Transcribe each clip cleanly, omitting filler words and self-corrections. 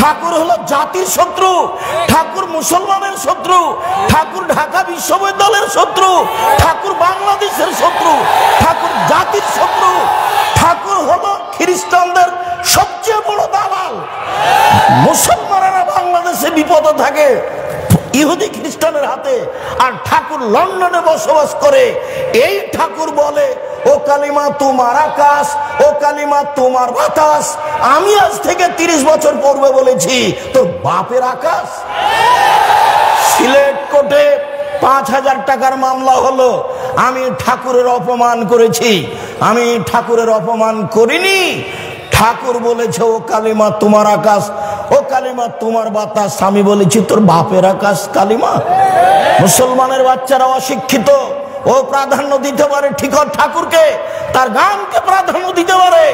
ঠাকুর হলো জাতির শত্রু, ঠাকুর মুসলমানের শত্রু, ঠাকুর ঢাকা বিশ্ববিদ্যালয়ের শত্রু, ঠাকুর বাংলাদেশের শত্রু, ঠাকুর জাতির শত্রু। ঠাকুর হলো খ্রিস্টানদের সবচেয়ে বড় দালাল। মুসলমানেরা বাংলাদেশে বিপদে থাকে ইহুদি খ্রিস্টানের হাতে, আর ঠাকুর লন্ডনে বসবাস করে। এই ঠাকুর বলে, ও কালিমা তোমার আকাশ, ও কালিমা তোমার বাতাস। আমি আজ থেকে 30 বছর পূর্বে বলেছি তোর বাপের আকাশ। সিলেট কোর্টে 5000 টাকার মামলা হলো। আমি ঠাকুরের অপমান করেছি? আমি ঠাকুরের অপমান করিনি। ঠাকুর বলেছে ও কালিমা তোমার আকাশ, ও কালিমা তোমার বাতাস। আমি বলেছি তোর বাপের আকাশ কালিমা। মুসলমানের বাচ্চারা অশিক্ষিত, ও প্রাধান্য দিতে পারে ঠিক ঠাকুরকে, তার গানকে প্রাধান্য দিতে পারে।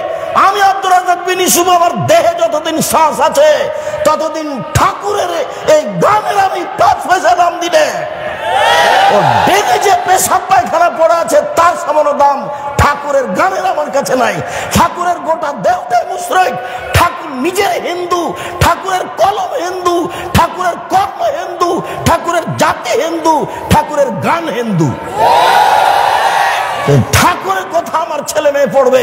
আমি আব্দুর রাজ্জাক বিন ইউসুফ, আমার দেহে যতদিন শ্বাস আছে ততদিন ঠাকুরের এই গানের আমি 5 পয়সা দাম দিলে। ও ডেকে যে পেশাব পায়খানা পড়ে আছে তার সামান্য দাম ঠাকুরের গানের আমার কাছে নাই। ঠাকুরের গোটা দেহটাই মুশরিক। ঠাকুর নিজের হিন্দু, ঠাকুরের কলম হিন্দু, ঠাকুরের কর্ম হিন্দু, ঠাকুরের জাতি হিন্দু, ঠাকুরের গান হিন্দু। ঠাকুরের কথা আমার ছেলে মেয়ে পড়বে।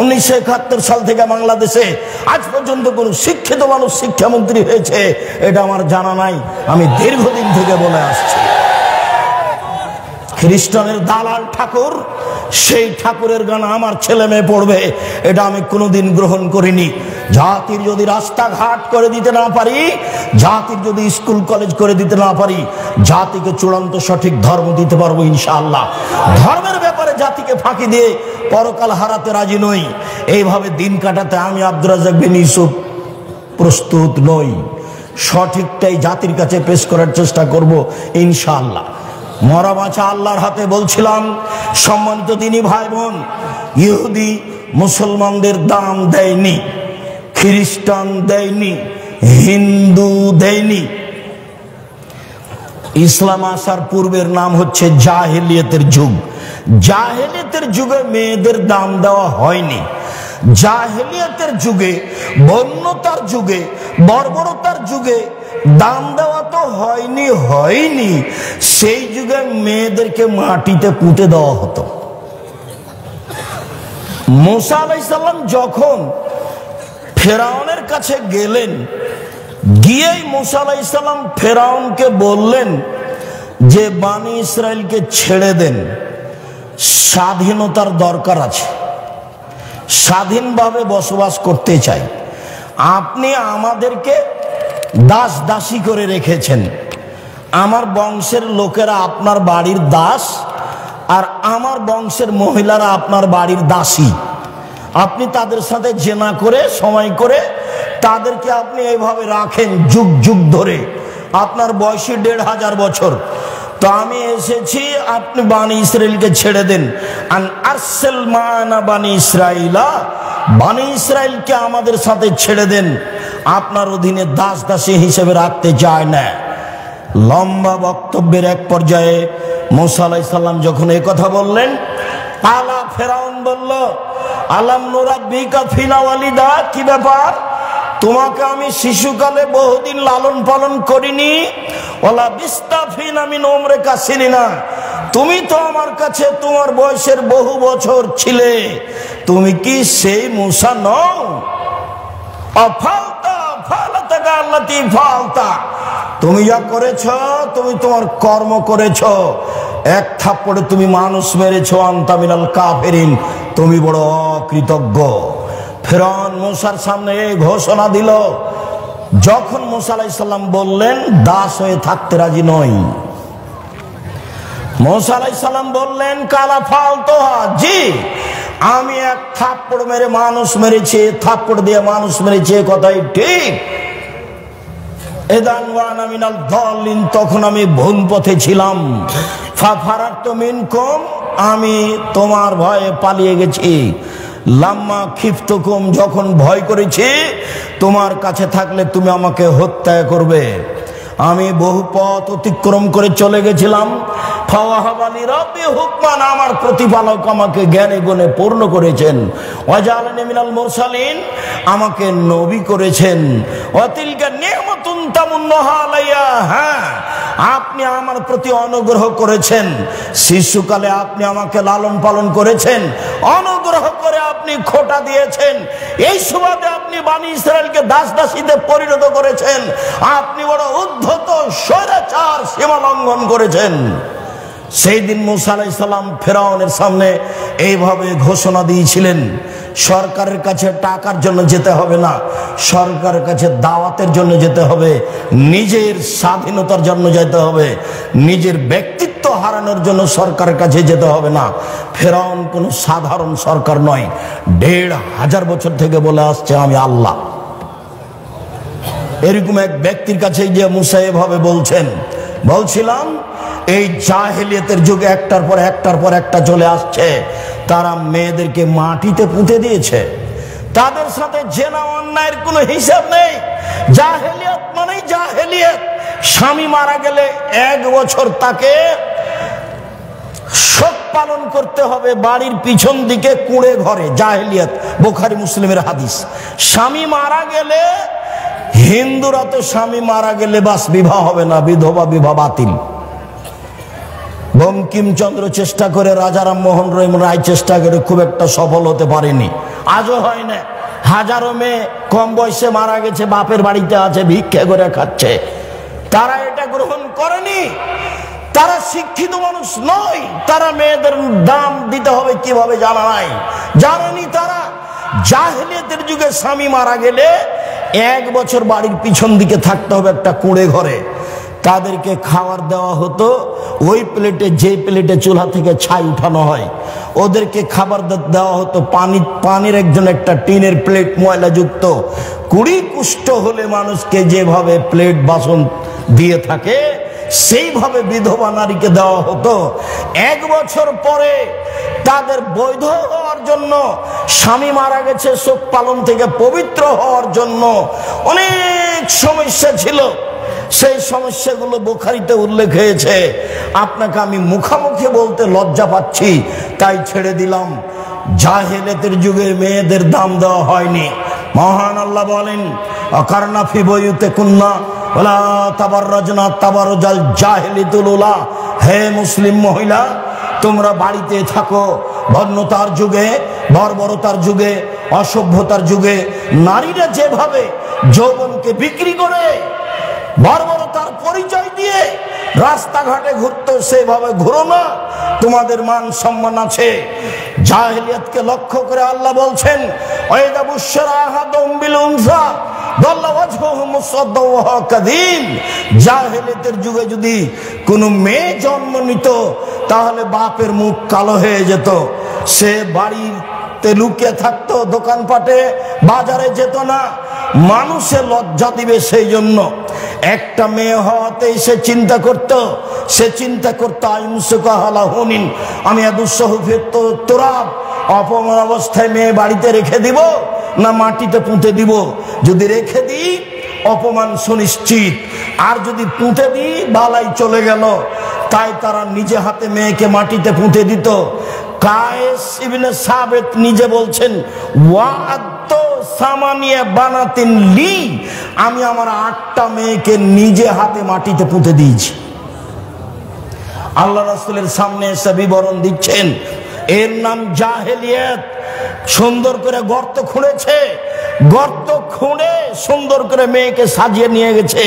1971 সাল থেকে বাংলাদেশে আজ পর্যন্ত কোন শিক্ষিত মানুষ শিক্ষামন্ত্রী হয়েছে এটা আমার জানা নাই। আমি দীর্ঘদিন থেকে বলে আসছি খ্রিস্টানের দালাল ঠাকুর, সেই ঠাকুরের গান আমার ছেলে মেয়ে পড়বে, এটা আমি কোনোদিন গ্রহণ করিনি। জাতির যদি রাস্তাঘাট করে দিতে না পারি, জাতির যদি স্কুল কলেজ করে দিতে না পারি, জাতিকে চূড়ান্ত সঠিক ধর্ম দিতে পারবো ইনশাআল্লাহ। ধর্মের ব্যাপারে জাতিকে ফাঁকি দিয়ে পরকাল হারাতে রাজি নই। এইভাবে দিন কাটাতে আমি আব্দুর রাজ্জাক বিন ইউসুফ প্রস্তুত নই। সঠিকটাই জাতির কাছে পেশ করার চেষ্টা করব ইনশাআল্লাহ। মরা বাঁচা আল্লাহর হাতে। বলছিলাম সম্মানিত দিনী ভাই বোন, ইহুদি মুসলমানদের দাম দেয়নি, খ্রিস্টান দেয়নি, হিন্দু দেয়নি। ইসলাম আসার পূর্বের নাম হচ্ছে জাহেলিয়াতের যুগ। জাহেলিয়াতের যুগে মেয়েদের দাম দেওয়া হয়নি। জাহেলিয়াতের যুগে, বন্যতার যুগে, বর্বরতার যুগে দাম দেওয়া তো হয়নি। সেই যুগে মেয়েদেরকে মাটিতে পুঁতে দেওয়া হতো। মুসা আলাইহিস সালাম যখন ফেরাউনের কাছে গেলেন, গিয়েই মুসা আলাইহিস সালাম ফেরাউনকে বললেন যে বানি ইসরাইলকে ছেড়ে দেন, স্বাধীনতার দরকার আছে, স্বাধীনভাবে বসবাস করতে চাই। আপনি আমাদেরকে দাস দাসী করে রেখেছেন। আমার বংশের লোকেরা আপনার বাড়ির দাস, আর আমার বংশের মহিলারা আপনার বাড়ির দাসী। আপনি তাদের সাথে জেনা করে সময় করে তাদেরকে আপনি এইভাবে রাখেন যুগ যুগ ধরে। আপনার বয়সী 1500 বছর। তো আমি এসেছি, আপনি বানি ইসরাইলকে ছেড়ে দেন। আন আরসেল মানা বানি ইসরাইলা, বানি ইসরাইলকে আমাদের সাথে ছেড়ে দেন, আপনার অধীনে দাস দাসী হিসেবে রাখতে চায় না। লম্বা বক্তব্যের এক পর্যায়ে মুসা আলাইহিস সালাম যখন এই কথা বললেন, আলা ফেরাউন বলল, আলাম নুরাব্বিকা ফিনা ওয়ালিদা, কি ব্যাপার? তোমাকে আমি শিশুকালে বহুদিন লালন পালন করিনি? ওয়ালা বিস্তাফিনা মিন উমরিকা সিনিনা, তুমি তো আমার কাছে তোমার বয়সের বহু বছর ছিলে। তুমি কি সেই মুসা নও? অফালতা ফালাতাকা আল্লাতী ফালতা, তুমি যা করেছ, তুমি তোমার কর্ম করেছ। এক থাপ্পড়ে তুমি মানুষ মেরেছ। আনতা মিনাল কাফিরিন, তুমি বড় অকৃতজ্ঞ। ফিরআউন মুসার সামনে ঘোষণা দিল। যখন মুসা আলাইহিস সালাম বললেন দাস হয়ে থাকতে রাজি নই, মুসা আলাইহিস সালাম বললেন কালা ফালতুহা, জি আমি এক থাপ্পড় মেরে মানুষ মেরেছি, থাপ্পড় দিয়ে মানুষ মেরেছি, কথাই ঠিক। এদান ওয়ানা মিনাল দাল্লিন, তখন আমি ভুল পথে ছিলাম। ফারারতু মিনকুম, আমি তোমার ভয়ে পালিয়ে গেছি। লাম্মা খিফতুকুম, যখন ভয় করেছি তোমার কাছে থাকলে তুমি আমাকে হত্যা করবে। আমি বহু পথ অতিক্রম করে চলে গেছিলাম। ফাওয়াহাবানি রাব্বি হুকমান, আমার প্রতিপালক আমাকে জ্ঞানে গুণে পূর্ণ করেছেন। ওয়াজআলানি মিনাল মুরসালিন, আমাকে নবী করেছেন। ওয়াতিলকা নি'মাতুন তামুন্নুহা আলাইয়া, হ্যাঁ আপনি আমার প্রতি অনুগ্রহ করেছেন। শিশুকালে আপনি আমাকে লালন পালন করেছেন, অনুগ্রহ করে আপনি খোটা দিয়েছেন। এই সুবাদে আপনি বনী ইসরায়েলকে দাস দাসীতে পরিণত করেছেন। আপনি বড় উদ্ধত স্বৈরাচার, সীমা লঙ্ঘন করেছেন। সেই দিন মূসা আলাইহিস সালাম ফেরাউনের সামনে এইভাবে ঘোষণা দিয়েছিলেন, সরকারের কাছে টাকার জন্য যেতে হবে না, সরকারের কাছে দাওয়াতের জন্য যেতে হবে, নিজের স্বাধীনতার জন্য যেতে হবে, নিজের ব্যক্তিত্ব হারানোর জন্য সরকারের কাছে যেতে হবে না। ফেরাউন কোনো সাধারণ সরকার নয়, ১৫০০ বছর থেকে বলে আসছে আমি আল্লাহ। এরকম এক ব্যক্তির কাছে যে মূসা এভাবে বলছেন। বলছিলাম এই জাহেলিয়াতের যুগে একটার পর একটা চলে আসছে, তারা মেয়েদেরকে মাটিতে পুঁতে দিয়েছে, তাদের সাথে জেনা অন্যায়ের কোনো হিসাব নেই। জাহেলিয়াত মানেই জাহেলিয়াত। স্বামী মারা গেলে ১ বছর তাকে শোক পালন করতে হবে বাড়ির পিছন দিকে কুঁড়ে ঘরে। জাহেলিয়াত, বুখারী মুসলিমের হাদিস। স্বামী মারা গেলে, হিন্দুরা তো স্বামী মারা গেলে বাস বিবাহ হবে না, বিধবা বিবাহ বাতিল। বঙ্কিমচন্দ্র চেষ্টা করে, রাজা রামমোহন রায় চেষ্টা করে, খুব একটা সফল হতে পারেনি, আজও হয় না। হাজারো মেয়ে কম বয়সে মারা গেছে, বাপের বাড়িতে আছে, ভিক্ষা করে খাচ্ছে। তারা এটা গ্রহণ করেনি, তারা শিক্ষিত মানুষ নয়, তারা মেয়েদের দাম দিতে হবে কিভাবে জানা নাই, জানেনি তারা। জাহেলিয়াতের যুগে স্বামী মারা গেলে 1 বছর বাড়ির পিছন দিকে থাকতে হবে একটা কুঁড়ে ঘরে। তাদেরকে খাবার দেওয়া হতো ওই প্লেটে, যে প্লেটে চুলা থেকে ছাই উঠানো হয়, ওদেরকে খাবার দেওয়া হতো পানির একজন একটা টিনের প্লেট ময়লাযুক্ত। 20 কুষ্ঠ হলে মানুষকে যেভাবে প্লেট বাসন দিয়ে থাকে সেইভাবে বিধবা নারীকে দেওয়া হতো। 1 বছর পরে তাদের বৈধ হওয়ার জন্য, স্বামী মারা গেছে শোক পালন থেকে পবিত্র হওয়ার জন্য অনেক সমস্যা ছিল। সেই সমস্যাগুলো বুখারীতে উল্লেখ হয়েছে। আপনাকে আমি মুখামুখি বলতে লজ্জা পাচ্ছি, তাই ছেড়ে দিলাম। জাহেলিয়াতের যুগে মেয়েদের দাম দেওয়া হয়নি। মহান আল্লাহ বলেন, অকারনা ফি বুয়ুতিকুন্না ওয়ালা তাবাররাজনা তাবারুজাল জাহিলিয়াতুল উলা। হে মুসলিম মহিলা, তোমরা বাড়িতে থাকো। বর্ণতার যুগে, বর্বরতার যুগে, অসভ্যতার যুগে নারীরা যেভাবে যৌবনকে বিক্রি করে, বর্বরতার পরিচয় দিয়ে রাস্তাঘাটে ঘুরতো, সেভাবে ঘুরো না, তোমাদের মান সম্মান আছে। জাহেলিয়াতকে লক্ষ্য করে আল্লাহ বলছেন, ওয়াইদা বুশরা আহাদুম বিল উনসা দাল্লা ওয়াজহুহু মুসাদ্দাও ওয়া হুয়া কাযীম। জাহেলিয়াতের যুগে যদি কোনো মেয়ে জন্ম নিত তাহলে বাপের মুখ কালো হয়ে যেত, সে বাড়িতে লুকিয়ে থাকতো, দোকানপাটে বাজারে যেত না, মানুষে লজ্জা দিবে সেই জন্য। একটা মেয়ে হওয়াতেই সে চিন্তা করতো আইমুসুকাহালাহুনিন, আমি দুঃসহফের তোরাব, অপমান অবস্থায় মেয়ে বাড়িতে রেখে দিব না মাটিতে পুঁতে দিব। যদি রেখে দিই অপমান সুনিশ্চিত, আর যদি পুঁতে দিই বালাই চলে গেল। তাই তারা নিজে হাতে মেয়েকে মাটিতে পুঁতে দিত। কায়েস ইবনে সাবিত নিজে বলছেন, ওয়াআদতু সামানিয়া বানাতিন লি, আমি আমার 8টা মেয়েকে নিজে হাতে মাটিতে পুঁতে দিয়েছি। আল্লাহ রাসূলের সামনে এসে বিবরণ দিচ্ছেন, এর নাম জাহেলিয়াত। সুন্দর করে গর্ত খুঁড়েছে, গর্ত খুঁড়ে সুন্দর করে মেয়েকে সাজিয়ে নিয়ে গেছে।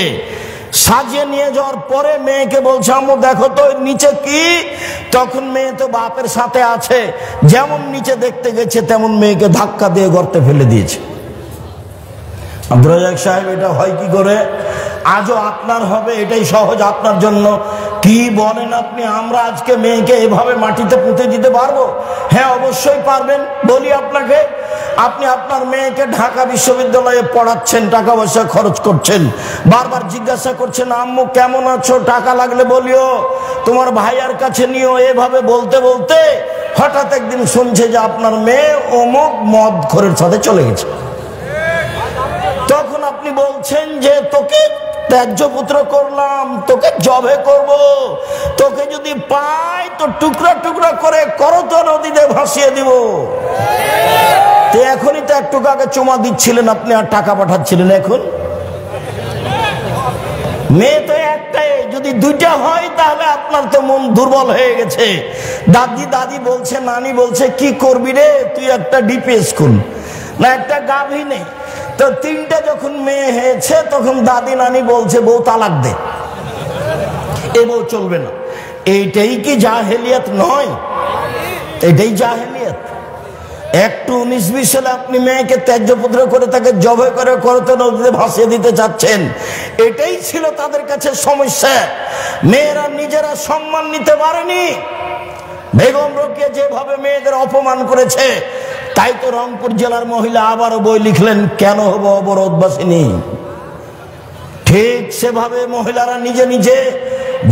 সাজিয়ে নিয়ে যাওয়ার পরে মেয়েকে বলছে, আম্মু দেখো তো নিচে কি। তখন মেয়ে তো বাপের সাথে আছে, যেমন নিচে দেখতে গেছে তেমন মেয়েকে ধাক্কা দিয়ে গর্তে ফেলে দিয়েছে। আব্দুর রাজ্জাক সাহেব, এটা হয় কি করে? আজও আপনার হবে, এটাই সহজ আপনার জন্য। কি বলেন আপনি? আমরা আজকে মেয়েকে এভাবে মাটিতে পুঁতে দিতে পারবো? হ্যাঁ, অবশ্যই পারবেন। বলি আপনাকে, আপনি আপনার মেয়েকে ঢাকা বিশ্ববিদ্যালয়ে পড়াচ্ছেন, টাকা পয়সা খরচ করছেন, বারবার জিজ্ঞাসা করছেন, আম্মু কেমন আছো, টাকা লাগলে বলিও, তোমার ভাইয়ার কাছে নিও। এভাবে বলতে বলতে হঠাৎ একদিন শুনছে যে আপনার মেয়ে অমুক মদখোরের সাথে চলে গেছে। তখন আপনি বলছেন যে তোকে ত্যায্য পুত্র করলাম, তোকে জবে করব, তোকে যদি পাই তো টুকরা টুকরা করে করত নদীতে ভাসিয়ে দিব। তো এখনই তো একটু আগে চুমা দিচ্ছিলেন আপনি আর টাকা পাঠাচ্ছিলেন, এখন মেয়ে তো একটাই, যদি দুইটা হয় তাহলে আপনার তো মন দুর্বল হয়ে গেছে। দাদি বলছে, নানি বলছে কি করবি রে তুই, একটা ডিপিএস খুল না, একটা গাভী নেই। তো তিনটা যখন মেয়ে হয়েছে তখন দাদি নানি বলছে বউ তালাক দে, এ বউ চলবে না। এইটাই কি জাহেলিয়াত নয়? এটাই জাহেলিয়াত। একটু 19-20 সালে আপনি মেয়েকে ত্যায্য পুত্র করে তাকে জবে করে করতে নদীতে ভাসিয়ে দিতে চাচ্ছেন। এটাই ছিল তাদের কাছে সমস্যা। মেয়েরা নিজেরা সম্মান নিতে পারেনি। বেগম রোকেয়া যেভাবে মেয়েদের অপমান করেছে, তাই তো রংপুর জেলার মহিলা আবারও বই লিখলেন, কেন হব অবরোধবাসিনী। ঠিক সেভাবে মহিলারা নিজে নিজে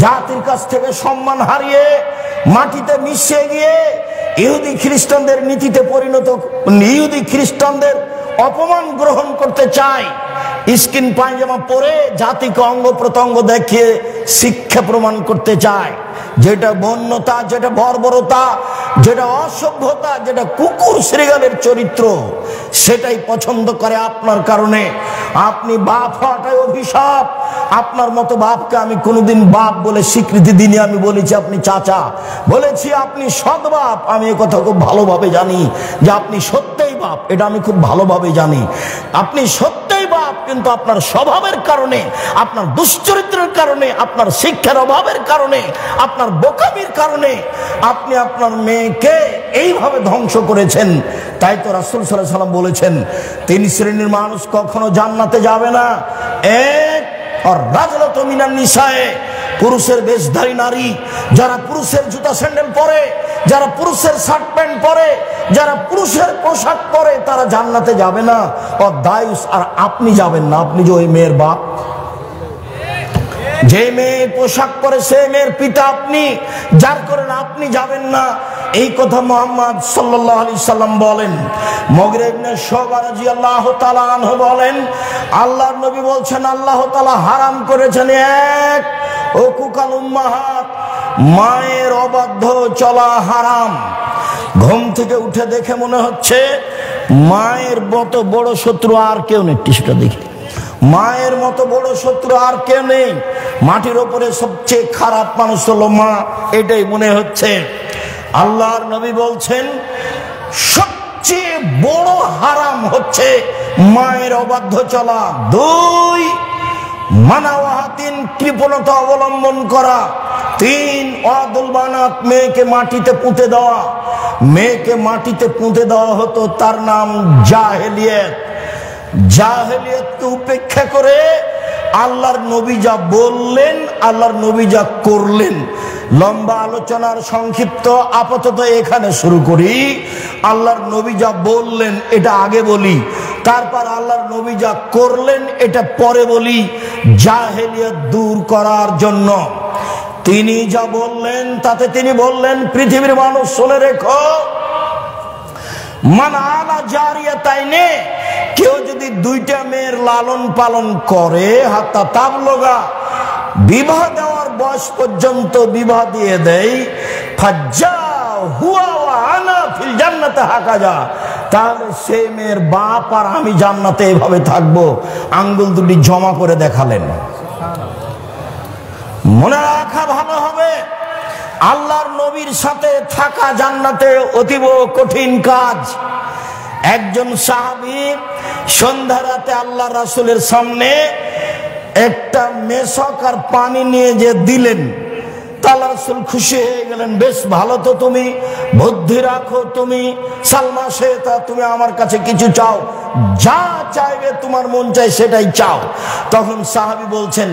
জাতির কাছ থেকে সম্মান হারিয়ে মাটিতে মিশে গিয়ে ইহুদি খ্রিস্টানদের নীতিতে পরিণত, ইহুদি খ্রিস্টানদের অপমান গ্রহণ করতে চায়। স্কিন পায়জামা পরে জাতিকে অঙ্গ প্রত্যঙ্গ দেখিয়ে শিক্ষা প্রমাণ করতে চায়। যেটা বন্যতা, যেটা বর্বরতা, যেটা অসভ্যতা, যেটা কুকুর শ্রীগালের চরিত্র, সেটাই পছন্দ করে আপনার কারণে। আপনি বাপ হওয়াটাই অভিশাপ। আপনার মতো বাপকে আমি কোনোদিন বাপ বলে স্বীকৃতি দিইনি। আমি বলেছি আপনি চাচা, বলেছি আপনি সৎ বাপ। আমি এ কথা খুব ভালোভাবে জানি যে আপনি সত্যই বাপ, এটা আমি খুব ভালোভাবে জানি। আপনি সত্যই বাপ, কিন্তু আপনার স্বভাবের কারণে, আপনার দুশ্চরিত্রের কারণে, আপনার শিক্ষার অভাবের কারণে, আপনার বোকামির কারণে আপনি আপনার মেয়েকে এইভাবে ধ্বংস করেছেন। তাই তো রাসূল সাল্লাল্লাহু আলাইহি ওয়াসাল্লাম বলেছেন, 3 শ্রেণীর মানুষ কখনো জান্নাতে যাবে না। এক, আর রাজলাতু মিনান নিসায়ে, পুরুষের বেশধারী নারী, যারা পুরুষের জুতা স্যান্ডেল পরে, যারা পুরুষের শার্ট প্যান্ট পরে, যারা পুরুষের পোশাক পরে, তারা জান্নাতে যাবে না। ও দায়ুস, আর আপনি যাবেন না। আপনি যে ওই মেয়ের বাপ, যে মেয়ে পোশাক পরে সে মেয়ের পিতা আপনি, যার কারণে আপনি যাবেন না। এই কথা মুহাম্মদ সাল্লাল্লাহু আলাইহি সাল্লাম বলেন। মুগিরা ইবনে শুবা রাদিয়াল্লাহু তাআলা আনহু বলেন, আল্লাহর নবী বলছেন আল্লাহ তাআলা হারাম করেছেন, এক, উকুকাল উম্মাহাত, মায়ের অবাধ্য চলা হারাম। ঘুম থেকে উঠে দেখে মনে হচ্ছে মায়ের মতো বড় শত্রু আর কেউ নেই। টিস্যুটা দেখি, মায়ের মতো বড় শত্রু আর কেউ নেই। মাটির ওপরে সবচেয়ে খারাপ মানুষ হলো মা, এটাই মনে হচ্ছে। আল্লাহর নবী বলছেন সবচেয়ে বড় হারাম হচ্ছে মায়ের অবাধ্য চলা। 2, মানাওয়াহাতিন, কৃপণতা অবলম্বন করা। 3, ওয়াদুল বানাত, মেয়েকে মাটিতে পুঁতে দেওয়া। মেয়েকে মাটিতে পুঁতে দেওয়া হতো, তার নাম জাহেলিয়াত। জাহেলিয়াতকে উপেক্ষা করে আল্লাহর নবী যা বললেন, আল্লাহর নবী যা করলেন, লম্বা আলোচনার সংক্ষিপ্ত আপাতত এখানে শুরু করি। আল্লাহর নবী যা বললেন এটা আগে বলি, তারপর আল্লাহর নবী যা করলেন এটা পরে বলি। জাহেলিয়াত দূর করার জন্য তিনি যা বললেন, তাতে তিনি বললেন, পৃথিবীর মানুষ শুনে রেখো, মান আলা জারিয়াতাইনে, কেউ যদি 2টা মেয়ের লালন পালন করে, হাত্তা তাবলুগা, বিবাহ দেওয়ার বয়স পর্যন্ত বিবাহ দিয়ে দেয়, ফাজ্জা হুয়া ওয়া আনা ফিল জান্নাতে হাকাজা, তাহলে সেই মেয়ের বাপ আর আমি জান্নাতে এভাবে থাকবো। আঙ্গুল দুটি জমা করে দেখালেন। মনে রাখা ভালো হবে, আল্লাহর নবীর সাথে থাকা জান্নাতে অতীব কঠিন কাজ। একজন সাহাবী সন্ধ্যা রাতে আল্লাহ রাসূলের সামনে একটা মেশক আর পানি নিয়ে যে দিলেন, আল্লাহ রাসূল খুশি হয়ে গেলেন। বেশ ভালো তো, তুমি বুদ্ধি রাখো, তুমি সালমা শেতা, তুমি আমার কাছে কিছু চাও, যা চাইবে তোমার মন চাই সেটাই চাও। তখন সাহাবী বলছেন,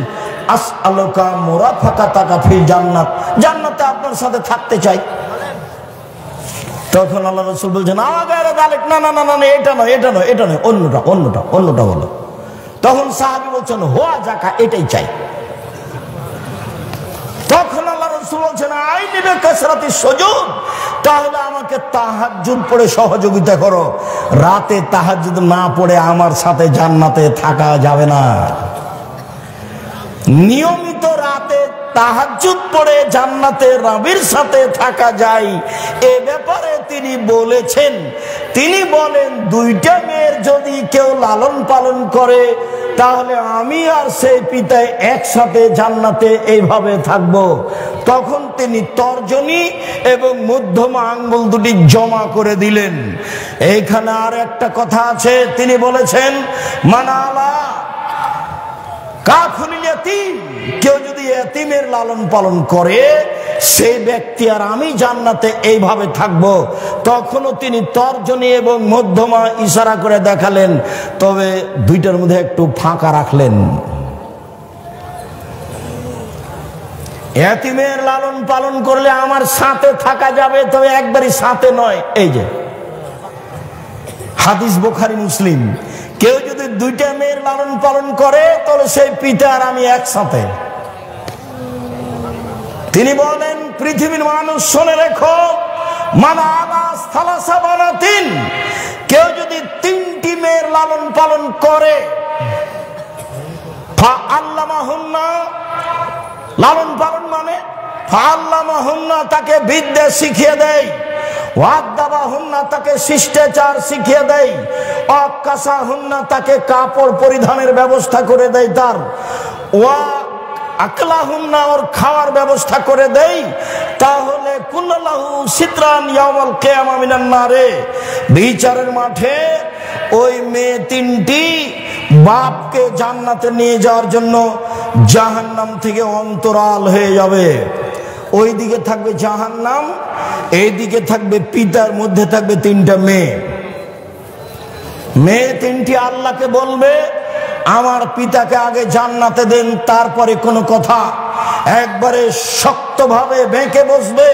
আসআলুকা মুরাফাকাতাকা ফিল জান্নাত, জান্নাতে আপনার সাথে থাকতে চাই। তখন আল্লাহ রাসূল বলছেন, আগারে দালিক, না না না না, এটা নয়, এটা নয়, এটা নয়, অন্যটা বলো। তখন সাহাবী বলছেন, হুয়া যাকা, এটাই চাই। তখন আল্লাহ রাসূল বলছেন, আইনি বিকাসরাতি সুজুদ, তাহলে আমাকে তাহাজ্জুদ পড়ে সহযোগিতা করো। রাতে তাহাজ্জুদ না পড়ে আমার সাথে জান্নাতে থাকা যাবে না। নিয়মিত রাতে তাহাজ্জুদ পড়ে জান্নাতে নবীর সাথে থাকা যায়, এ ব্যাপারে তিনি বলেছেন। তিনি বলেন, দুইটা মেয়ের যদি কেউ লালন পালন করে তাহলে আমি আর সেই পিতায় একসাথে জান্নাতে এইভাবে থাকব। তখন তিনি তর্জনী এবং মধ্যমা আঙ্গুল দুটি জমা করে দিলেন। এইখানে আর একটা কথা আছে, তিনি বলেছেন, মানালা কাফুলিল ইয়াতীম, কেউ যদি এতিমের লালন পালন করে সেই ব্যক্তি আর আমি জান্নাতে এইভাবে থাকব। তখনও তিনি তর্জনী এবং মধ্যমা ইশারা করে দেখালেন, তবে দুইটার মধ্যে একটু ফাঁকা রাখলেন। এতিমের লালন পালন করলে আমার সাথে থাকা যাবে, তবে একবারই সাথে নয়। এই যে হাদিস বুখারী মুসলিম, কেউ যদি দুইটা মেয়ের লালন পালন করে তাহলে সেই পিতা আর আমি একসাথে। তিনি বলেন, পৃথিবীর মানুষ শুনে রেখো, মানা আবাস থালাসা বানাতিন, কেউ যদি তিনটি মেয়ের লালন পালন করে, ফা আল্লামাহুন্না, লালন পালন মানে ফা আল্লামাহুন্না, তাকে বিদ্যা শিখিয়ে দেয়, ওয়াদাবাহুন্না, তাকে শিষ্টাচার শিখিয়ে দেয়, অকাসাহুন্না, তাকে কাপড় পরিধানের ব্যবস্থা করে দেয়, তার ওয়া আকলাহুন্না, ওর খাওয়ার ব্যবস্থা করে দেই, তাহলে কুল্লাহু সিতরান ইয়াউমাল কিয়ামা মিনান নারে, বিচারের মাঠে ওই মেয়ে তিনটি বাপকে জান্নাতে নিয়ে যাওয়ার জন্য জাহান্নাম থেকে অন্তরাল হয়ে যাবে। ওই দিকে থাকবে জাহান্নাম, এই দিকে থাকবে পিতার, মধ্যে থাকবে তিনটা মেয়ে। মেয়ে তিনটি আল্লাহকে বলবে, আমার পিতাকে আগে জান্নাতে দেন, তারপরে কোনো কথা। একবারে শক্তভাবে বেঁকে বসবে,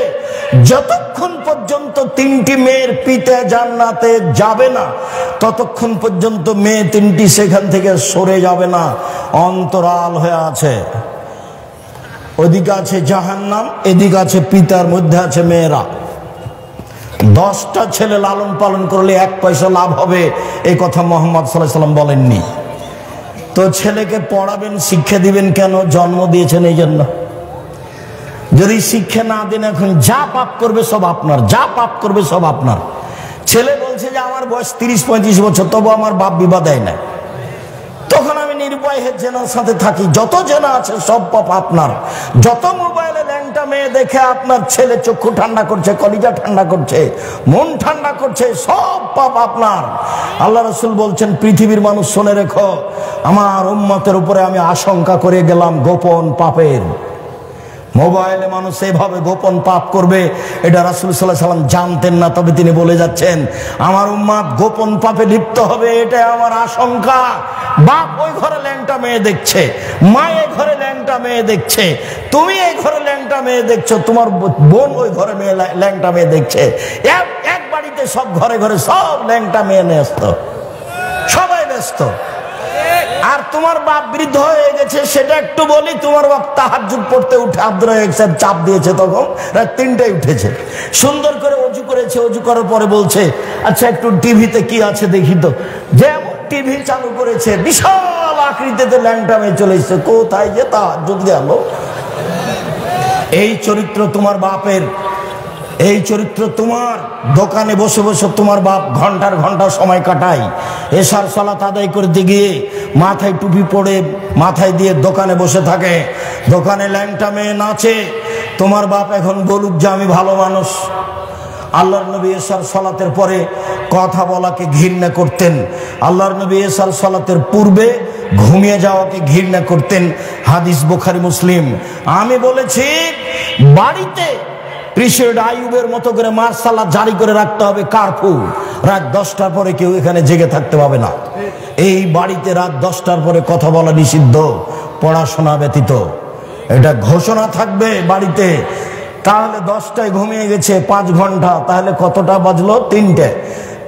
যতক্ষণ পর্যন্ত তিনটি মেয়ের পিতা জান্নাতে যাবে না ততক্ষণ পর্যন্ত মেয়ে তিনটি সেখান থেকে সরে যাবে না, অন্তরাল হয়ে আছে। ওদিকে আছে জাহান্নাম, এদিকে আছে পিতার, মধ্যে আছে মেয়েরা। 10টা ছেলে লালন পালন করলে 1 পয়সা লাভ হবে, এই কথা মুহাম্মদ সাল্লাল্লাহু আলাইহি ওয়াসাল্লাম বলেননি। তো ছেলেকে পড়াবেন, শিক্ষা দিবেন কেন? জন্ম দিয়েছেন এই জন্য। যদি শিক্ষা না দেন, এখন যা পাপ করবে সব আপনার, যা পাপ করবে সব আপনার। ছেলে বলছে যে আমার বয়স 30-35 বছর, তবু আমার বাপ বিবাহ দেয় না, তখন আমি নিরুপায় জেনার সাথে থাকি। যত জেনা আছে সব পাপ আপনার। যত মোবাইলে ল্যাংটা মেয়ে দেখে আপনার ছেলে চক্ষু ঠান্ডা করছে, কলিজা ঠান্ডা করছে, মন ঠান্ডা করছে, সব পাপ আপনার। আল্লাহ রাসূল বলছেন, পৃথিবীর মানুষ শুনে রেখো, আমার উম্মতের উপরে আমি আশঙ্কা করে গেলাম গোপন পাপের। মোবাইলে মানুষ এভাবে গোপন পাপ করবে, এটা রাসূল সাল্লাল্লাহু আলাইহি ওয়াসাল্লাম জানতেন না, তবে তিনি বলে যাচ্ছেন, আমার উম্মত গোপন পাপে লিপ্ত হবে, এটা আমার আশঙ্কা। বাপ ওই ঘরে ল্যাংটা মেয়ে দেখছে, মা এই ঘরে ল্যাংটা মেয়ে দেখছে, তুমি এই ঘরে ল্যাংটা মেয়ে দেখছো, তোমার বোন ওই ঘরে ল্যাংটা মেয়ে দেখছে, এক বাড়িতে সব ঘরে ঘরে সব ল্যাংটা মেয়ে ব্যস্ত, সবাই ব্যস্ত। আর তোমার বাপ বৃদ্ধ হয়ে গেছে, সেটা একটু বলি, তোমার বাপ তাহাজ্জুদ পড়তে উঠে আব্দুর রাজ্জাক সাহেব চাপ দিয়েছে, তখন রাত 3টায় উঠেছে, সুন্দর করে ওযু করেছে, ওযু করার পরে বলছে, আচ্ছা একটু টিভিতে কি আছে দেখি তো। যেমন টিভি চালু করেছে, বিশাল আকৃতিতে ল্যাংটা মেয়ে চলে এসেছে, কোথায় যে তাহাজ্জুদ গেল। এই চরিত্র তোমার বাপের, এই চরিত্র তোমার। দোকানে বসে বসে তোমার বাপ ঘন্টার ঘন্টা সময় কাটায়, এশার সালাত আদায় করতে গিয়ে মাথায় টুপি পরে মাথায় দিয়ে দোকানে বসে থাকে, দোকানে ল্যাংটা মেয়ে নাচে। তোমার বাপ এখন বলুক যে আমি ভালো মানুষ। আল্লাহর নবী এশার সালাতের পরে কথা বলাকে ঘৃণা করতেন, আল্লাহর নবী এশার সালাতের পূর্বে ঘুমিয়ে যাওয়াকে ঘৃণা করতেন। হাদিস বুখারী মুসলিম। আমি বলেছি, বাড়িতে প্রিসাইড আইয়ুবের মতো করে মার্শাল জারি করে রাখতে হবে, কারফিউ। রাত 10টার পরে কেউ এখানে জেগে থাকতে পাবে না। এই বাড়িতে রাত 10টার পরে কথা বলা নিষিদ্ধ, পড়াশোনা ব্যতীত, এটা ঘোষণা থাকবে বাড়িতে। তাহলে 10টায় ঘুমিয়ে গেছে 5 ঘন্টা, তাহলে কতটা বাজলো?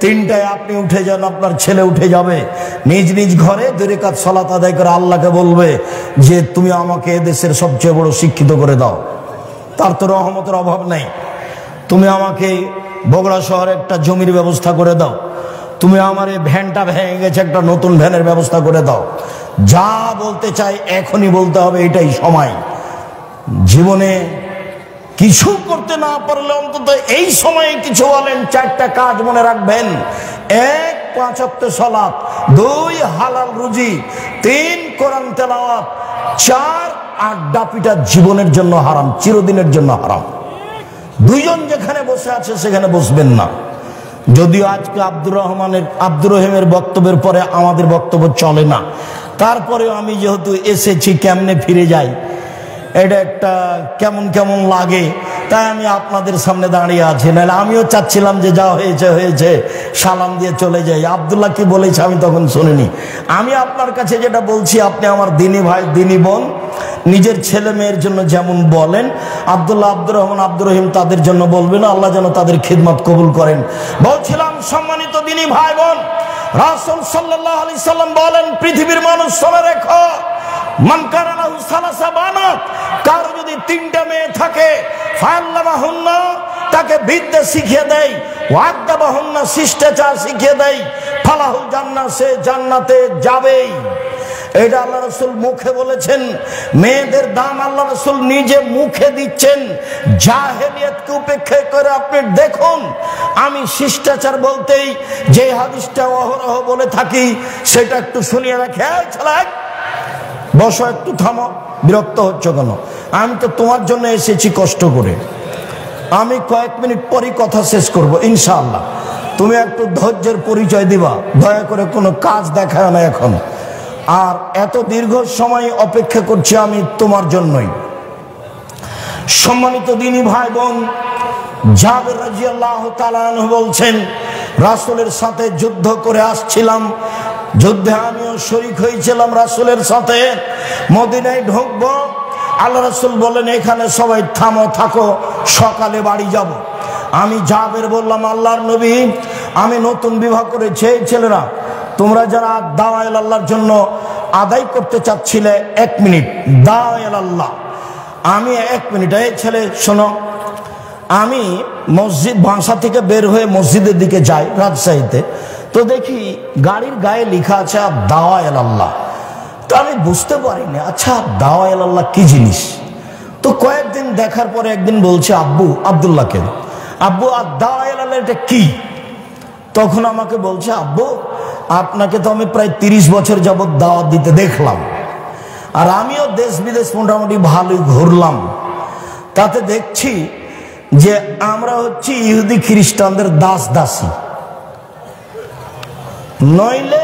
3টায় আপনি উঠে যান, আপনার ছেলে উঠে যাবে, নিজ নিজ ঘরে 2 রাকাত সালাত আদায় করে আল্লাহকে বলবে যে তুমি আমাকে এদেশের সবচেয়ে বড় শিক্ষিত করে দাও, তার তো রহমতের অভাব নেই। তুমি আমাকে বগুড়া শহরে একটা জমির ব্যবস্থা করে দাও, তুমি আমার এই ভ্যানটা ভেঙে গেছে, একটা নতুন ভ্যানের ব্যবস্থা করে দাও, যা বলতে চাই এখনই বলতে হবে, এটাই সময়। জীবনে কিছু করতে না পারলে অন্তত এই সময়ে কিছু বলেন। 4টা কাজ মনে রাখবেন: 1 5 ওয়াক্ত সালাত, 2 হালাল রুজি, 3 কোরআন তেলাওয়াত, 4 আড্ডা পিটা জীবনের জন্য হারাম, চিরদিনের জন্য হারাম। 2 জন যেখানে বসে আছে সেখানে বসবেন না। যদিও আজকে আব্দুর রহিমের বক্তব্যের পরে আমাদের বক্তব্য চলে না, তারপরেও আমি যেহেতু এসেছি, কেমনে ফিরে যাই এটা একটা কেমন কেমন লাগে, তাই আমি আপনাদের সামনে দাঁড়িয়ে আছি। নাহলে আমিও চাচ্ছিলাম যে যা হয়েছে হয়েছে, সালাম দিয়ে চলে যাই। আব্দুল্লাহ কি বলেছে আমি তখন শুনিনি। আমি আপনার কাছে যেটা বলছি, আপনি আমার দিনী ভাই দিনী বোন, নিজের ছেলে মেয়ের জন্য যেমন বলেন, আব্দুল্লাহ, আব্দুর রহমান, আব্দুর রহিম তাদের জন্য বলবেন। আল্লাহ যেন তাদের খিদমত কবুল করেন। বলছিলাম সম্মানিত দিনী ভাই বোন, রাসূল সাল্লাল্লাহু আলাইহি সাল্লাম বলেন, পৃথিবীর মানুষ শুনে রেখো, মান কানা লাহু সালাসা বানাত, কার যদি 3টা মেয়ে থাকে, ফাআল্লামাহুন্না, তাকে বিদ্যা শিখিয়ে দেয়, ওয়াদাবাহুন্না, শিষ্টাচার শিখিয়ে দেয়, ফালাহুল জান্নাহ, সে জান্নাতে যাবেই। এটা আল্লাহ রাসূল মুখে বলেছেন। মেয়েদের দাম আল্লাহ রাসূল নিজে মুখে দিচ্ছেন। জাহেলিয়াতকে উপেক্ষা করে আপনি দেখুন, আমি শিষ্টাচার বলতেই যে হাদিসটা অহরহ বলে থাকি সেটা একটু শুনিয়ে রাখে। ছেলে বসো, একটু থামো, বিরক্ত হচ্ছ কেন? আমি তো তোমার জন্য এসেছি কষ্ট করে। আমি কয়েক মিনিট পরই কথা শেষ করব ইনশাআল্লাহ। তুমি একটু ধৈর্যের পরিচয় দিবা, দয়া করে কোনো কাজ দেখায় না এখন। আর এত দীর্ঘ সময় অপেক্ষা করছি আমি তোমার জন্যই। সম্মানিত দিনী ভাই বোন, জাবের রাদিয়াল্লাহু তাআলা আনহু বলছেন, রাসূলের সাথে যুদ্ধ করে আসছিলাম, যুদ্ধে আমিও শরীক হয়েছিলাম রাসূলের সাথে। মদিনায় ঢুকবো, আল্লাহ রাসূল বলেন, এখানে সবাই থামো, থাকো, সকালে বাড়ি যাব। আমি জাবের বললাম, আল্লাহর নবী, আমি নতুন বিবাহ করেছি, এই ছেলেরা তোমরা যারা দাওয়া ইলা আল্লাহর জন্য আদায় করতে চাচ্ছিলে, 1 মিনিট দাওয়া ইলা আল্লাহ। আমি 1 মিনিট, এই ছেলে শোনো, আমি মসজিদ বাসা থেকে বের হয়ে মসজিদের দিকে যাই রাজশাহীতে, তো দেখি গাড়ির গায়ে লেখা আছে দাওয়া ইলা আল্লাহ। তো আমি বুঝতে পারিনি, আচ্ছা দাওয়া ইলা আল্লাহ কি জিনিস। তো কয়েকদিন দেখার পরে একদিন বলছে আব্বু, আব্দুল্লাহকে, আব্বু আর দাওয়া ইলা আল্লাহ এটা কি? তখন আমাকে বলছে, আব্বু আপনাকে তো আমি প্রায় 30 বছর যাবৎ দাওয়াত দিতে দেখলাম, আর আমিও দেশ বিদেশ মোটামুটি ভালোই ঘুরলাম, তাতে দেখছি যে আমরা হচ্ছি ইহুদি খ্রিস্টানদের দাস দাসী। নইলে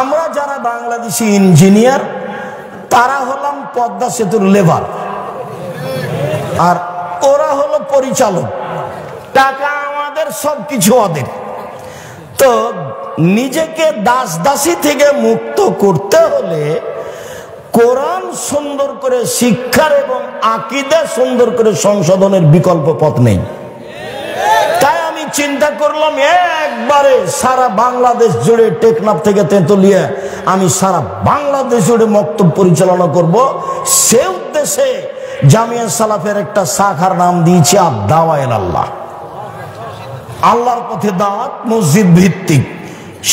আমরা যারা বাংলাদেশি ইঞ্জিনিয়ার, তারা হলাম পদ্মা সেতুর লেবার, আর ওরা হলো পরিচালক, টাকা আমাদের, সবকিছু ওদের। তো নিজেকে দাস দাসী থেকে মুক্ত করতে হলে কোরআন সুন্দর করে শিক্ষার এবং আকীদা সুন্দর করে সংশোধনের বিকল্প পথ নেই। তাই আমি চিন্তা করলাম, একবারে সারা বাংলাদেশ জুড়ে, টেকনাফ থেকে তেঁতুলিয়া, আমি সারা বাংলাদেশ জুড়ে মক্তব পরিচালনা করব। সে উদ্দেশ্যে জামিয়া সালাফের একটা শাখার নাম দিয়েছি দাওয়া ইলা আল্লাহ। আল্লাহর পথে দাওয়াত, মসজিদ ভিত্তিক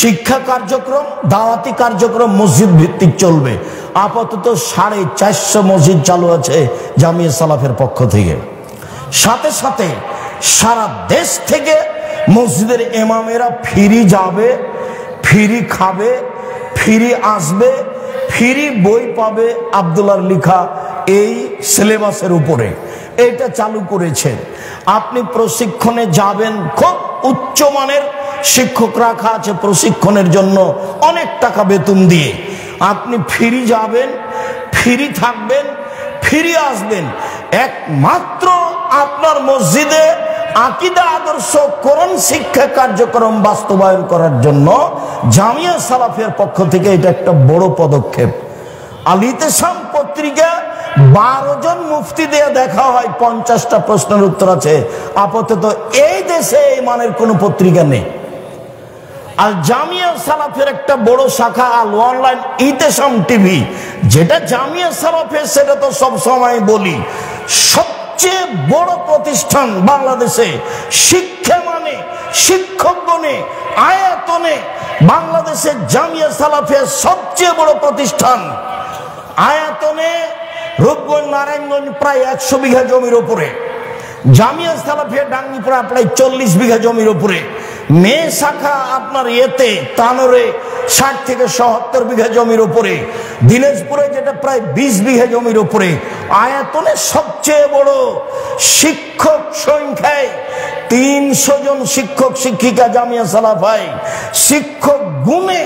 শিক্ষা কার্যক্রম, দাওয়াতি কার্যক্রম মসজিদ ভিত্তিক চলবে। আপাতত 450 মসজিদ চালু আছে জামিয়া সালাফের পক্ষ থেকে। সাথে সাথে সারা দেশ থেকে মসজিদের ইমামেরা ফ্রি যাবে, ফ্রি খাবে, ফ্রি আসবে, ফ্রি বই পাবে আব্দুল্লাহর লেখা এই সিলেবাসের উপরে। এটা চালু করেছে। আপনি প্রশিক্ষণে যাবেন, খুব উচ্চমানের শিক্ষক রাখা আছে প্রশিক্ষণের জন্য, অনেক টাকা বেতন দিয়ে। আপনি ফ্রি যাবেন, ফ্রি থাকবেন, ফ্রি আসবেন। একমাত্র আপনার মসজিদে আকীদা, আদর্শ, কোরআন শিক্ষা কার্যক্রম বাস্তবায়ন করার জন্য জামিয়া সালাফের পক্ষ থেকে এটা একটা বড় পদক্ষেপ। আল ইতিসাম পত্রিকা 12 জন মুফতি দিয়ে দেখা হয়, 50টা প্রশ্নের উত্তর আছে। আপাতত এই দেশে এই মানের কোন পত্রিকা নেই। আর জামিয়া সালাফের একটা বড় শাখা আল অনলাইন ইতিসাম টিভি, যেটা জামিয়া সালাফের, সেটা তো সব সময় বলি সবচেয়ে বড় প্রতিষ্ঠান বাংলাদেশে। শিক্ষা মানে, শিক্ষক গণে, আয়াতনে বাংলাদেশের জামিয়া সালাফিয়া সবচেয়ে বড় প্রতিষ্ঠান। আয়তনে রূপগঞ্জ নারায়ণগঞ্জ প্রায় 100 বিঘা জমির উপরে, জামিয়া সালাফিয়া ডাঙ্গিপাড়া প্রায় 40 বিঘা জমির উপরে, মেয়ে শাখা আপনার এতে তানোরে 60 থেকে 70 বিঘা জমির উপরে, দিনাজপুরে যেটা প্রায় 20 বিঘা জমির উপরে। আয়তনে সবচেয়ে বড়, শিক্ষক সংখ্যায় 300 জন শিক্ষক শিক্ষিকা জামিয়া সালাফায়, শিক্ষক গুণে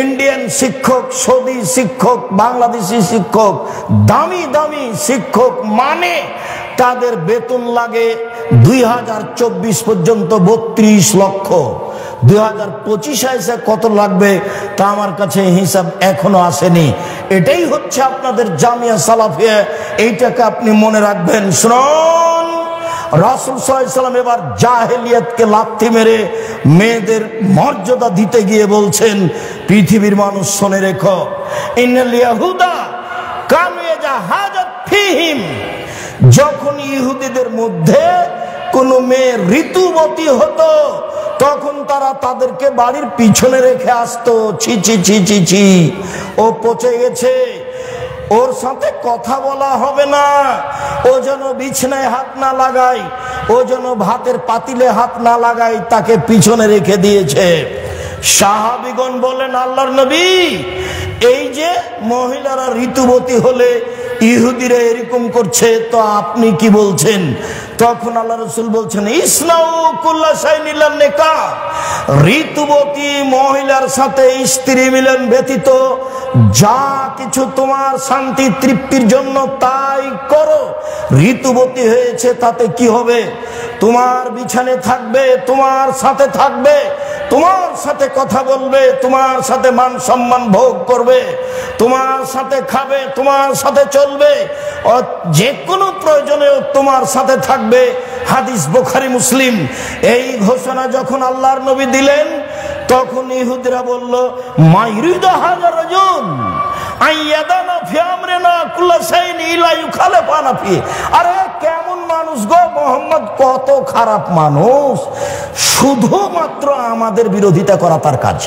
ইন্ডিয়ান শিক্ষক, সৌদি শিক্ষক, বাংলাদেশি শিক্ষক, দামি দামি শিক্ষক, মানে তাদের বেতন লাগে 2024 পর্যন্ত 32 লক্ষ। 2025 এসে কত লাগবে তা আমার কাছে হিসাব এখনো আসেনি। এটাই হচ্ছে আপনাদের জামিয়া সালাফিয়া, এইটাকে আপনি মনে রাখবেন। শুনুন, রাসূল সাল্লাল্লাহু আলাইহি ওয়াসাল্লাম এবার জাহেলিয়াতকে লাথি মেরে মেয়েদের মর্যাদা দিতে গিয়ে বলছেন, পৃথিবীর মানুষ শুনে রেখো, ইন্নাল ইয়াহুদা কানু ইয়াজাহাজাত ফীহিম, যখন ইহুদিদের মধ্যে কোন মেয়ে ঋতুবতী হতো তখন তারা তাদেরকে বাড়ির পিছনে রেখে আসতো। ছি ছি ছি ছি ছি, ও পচে গেছে, ওর সাথে কথা বলা হবে না, ও যেন বিছানায় হাত না লাগায়, ও যেন ভাতের পাতিলে হাত না লাগায়, তাকে পিছনে রেখে দিয়েছে। সাহাবীগণ বলেন, আল্লাহর নবী, এই যে মহিলারা ঋতুবতী হলে ইহুদিরা এরকম করছে, তো আপনি কি বলছেন? তখন আল্লাহ রাসূল বলছেন, ইসনাউ কুল্লা শাইইন ইল্লা নিকাহ, ঋতুবতী মহিলার সাথে স্ত্রী মিলন ব্যতীত যা কিছু তোমার শান্তি তৃপ্তির জন্য তাই করো। ঋতুবতী হয়েছে তাতে কি হবে? তোমার বিছানে থাকবে, তোমার সাথে থাকবে, তোমার সাথে কথা বলবে, তোমার সাথে মান সম্মান ভোগ করবে, তোমার সাথে খাবে, তোমার সাথে চলবে, যে কোনো প্রয়োজনে তোমার সাথে থাকবে। হাদিস বুখারী মুসলিম। এই ঘোষণা যখন আল্লাহর নবী দিলেন তখন ইহুদিরা বলল, মাইরিদু হাযা রাজুল আইয়াদানা ফি আমরিনা কুল্লা শাইইন ইলা ইউখালিফানা ফি। আরে কেমন মানুষ গো মোহাম্মদ, কত খারাপ মানুষ, শুধুমাত্র আমাদের বিরোধিতা করা তার কাজ,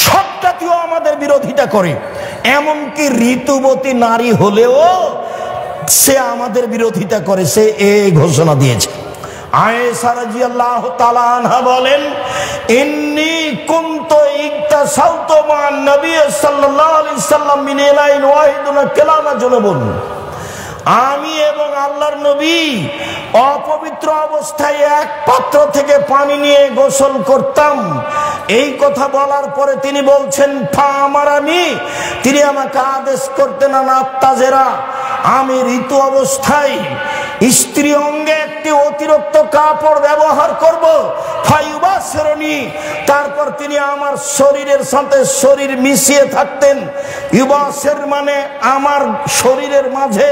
সব জাতীয় আমাদের বিরোধিতা করে, এমনকি ঋতুবতী নারী হলেও সে আমাদের বিরোধিতা করে। সে এই ঘোষণা দিয়েছে। আয়েশা রাদিয়াল্লাহু তাআলা আনহা বলেন, ইন্নী কুনতু ইকতাসাউতু মান নবী সাল্লাল্লাহু আলাইহি সাল্লাম মিন ইলাইন ওয়াহিদুন কালামা জুনুবুন, আমি এবং আল্লাহর নবী অপবিত্র অবস্থায় এক পাত্র থেকে পানি নিয়ে গোসল করতাম। এই কথা বলার পরে তিনি বলছেন, ফামারানি, তিনি আমাকে আদেশ করতেন, আনাত্তাজেরা, আমি ঋতু অবস্থায় স্ত্রী অঙ্গে একটি অতিরিক্ত কাপড় ব্যবহার করব, ফায়ুবাসিরনি, তারপর তিনি আমার শরীরের সাথে শরীর মিশিয়ে থাকতেন। ইউবাসির মানে আমার শরীরের মাঝে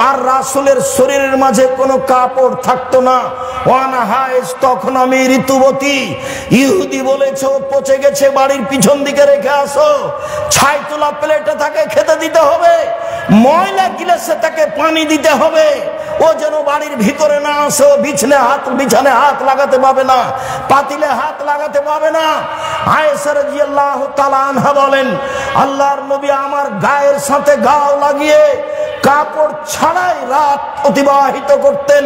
আর রাসূলের শরীরের মাঝে কোনো কাপড় থাকতো না। ওয়ানা হায়েজ, তখন আমি ঋতুবতী। ইহুদি বলেছে ও পচে গেছে, বাড়ির পিছন দিকে রেখে আসো, ছাই তোলা প্লেটে তাকে খেতে দিতে হবে, ময়লা গিলাসে তাকে পানি দিতে হবে, ও যেন বাড়ির ভিতরে না আসে, বিছানে হাত লাগাতে পাবে না, পাতিলে হাত লাগাতে পাবে না। আয়েশা রাদিয়াল্লাহু তাআলা আনহা বলেন, আল্লাহর নবী আমার গায়ের সাথে গাও লাগিয়ে কাপড় ছাড়াই রাত অতিবাহিত করতেন।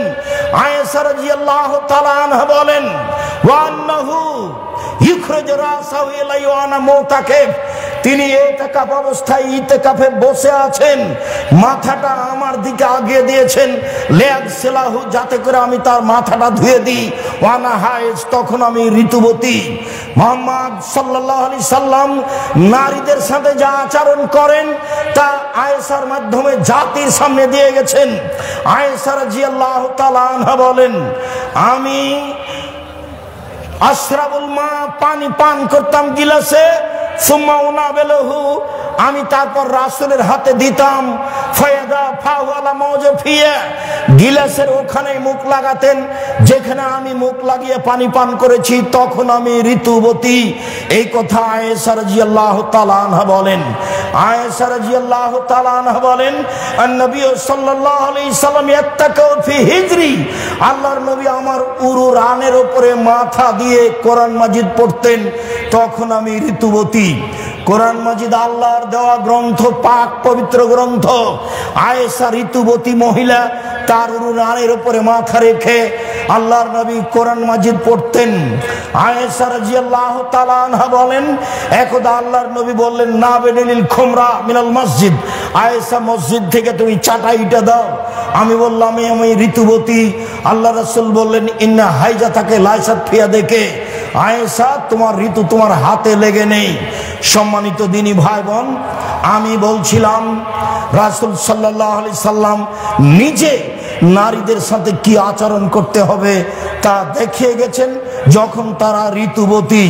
আয়েশা রাদিয়াল্লাহু তাআলা আনহা বলেন, ওয়ান্নাহু ইখরাজু রাসাহু ইলাইহি ওয়া আনা মুতাকিফ, তিনি ইতিকাফ অবস্থায় ইতিকাফে বসে আছেন, মাথাটা আমার দিকে আগিয়ে দিয়েছেন, লিয়াগসিলাহু, যাতে করে আমি তার মাথাটা ধুয়ে দিই, ওয়ানা হায়েজ, তখন আমি ঋতুবতী। মুহাম্মদ সাল্লাল্লাহু আলাইহি সাল্লাম নারীদের সাথে যা আচরণ করেন তা আয়েশার মাধ্যমে জাতির সামনে দিয়ে গেছেন। আয়েশা রাদিয়াল্লাহু তাআলা আনহা বলেন, আমি আশরাবুল মা, পানি পান করতাম গিলাসে, সুম্মা উনাবিলহু, আমি তারপর রাসূলের হাতে দিতাম, ফায়াদা ফাওয়ালা মাওজফিয়া, গিলাসের ওখানে মুখ লাগাতেন যেখানে আমি মুখ লাগিয়ে পানি পান করেছি, তখন আমি ঋতুবতী। এই কথা আয়েশা রাদিয়াল্লাহু তাআলা আনহা বলেন। আয়েশা রাদিয়াল্লাহু তাআলা আনহা বলেন, নবী সাল্লাল্লাহু আলাইহি সাল্লাম ইয়াত্তাকাউ ফি হিজরি, আল্লাহর নবী আমার উরু রানের উপরে মাথা দিয়ে কোরআন মাজিদ পড়তেন, তখন আমি ঋতুবতী। কোরআন মাজিদ আল্লাহর দেওয়া গ্রন্থ, পাক পবিত্র গ্রন্থ। আয়েশা ঋতুবতী মহিলা, তার উরু রানের উপরে মাথা রেখে আল্লাহর নবী কোরআন মাজিদ পড়তেন। আয়েশা রাদিয়াল্লাহু তাআলা আনহা বলেন, একদা আল্লাহর নবী বললেন, না বেনিল খুমরা মিনাল মসজিদ, আয়েশা মসজিদ থেকে তুমি চাটাইটা দাও। আমি বললাম, আমি ঋতুবতী। আল্লাহ রাসূল বললেন, ইন্না হাইজাতাকে লাইসাত ফিয়া, দেখে আয়েশা তোমার ঋতু তোমার হাতে লেগে নেই। সম্মানিত দিনী ভাই বোন, আমি বলছিলাম রাসূল সাল্লাল্লাহু আলাইহি সাল্লাম নিজে নারীদের সাথে কি আচরণ করতে হবে তা দেখিয়ে গেছেন যখন তারা ঋতুবতী।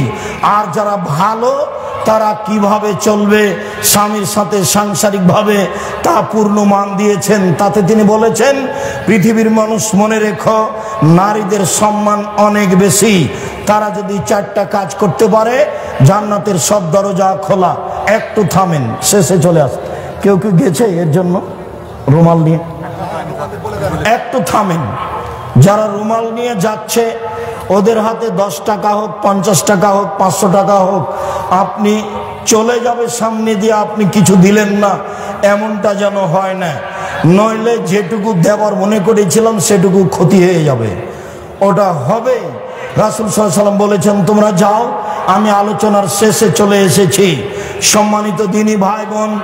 আর যারা ভালো তারা কিভাবে চলবে স্বামীর সাথে সাংসারিকভাবে তা পূর্ণ মান দিয়েছেন। তাতে তিনি বলেছেন, পৃথিবীর মানুষ মনে রেখো, নারীদের সম্মান অনেক বেশি। তারা যদি 4টা কাজ করতে পারে, জান্নাতের সব দরজা খোলা। একটু থামেন, শেষে চলে আস। কেউ কেউ গেছে এর জন্য রুমাল নিয়ে, একটু থামেন। যারা রুমাল নিয়ে যাচ্ছে ওদের হাতে 10 টাকা হোক, 50 টাকা হোক, 500 টাকা হোক, আপনি চলে যাবে সামনে দিয়ে, আপনি কিছু দিলেন না, এমনটা যেন হয় না। নইলে যেটুকু দেওয়ার মনে করেছিলাম সেটুকু ক্ষতি হয়ে যাবে, ওটা হবে। রাসূল সাল্লাল্লাহু আলাইহি ওয়াসাল্লাম বলেছেন, তোমরা যাও, আমি আলোচনার শেষে চলে এসেছি। সম্মানিত দিনী ভাই বোন,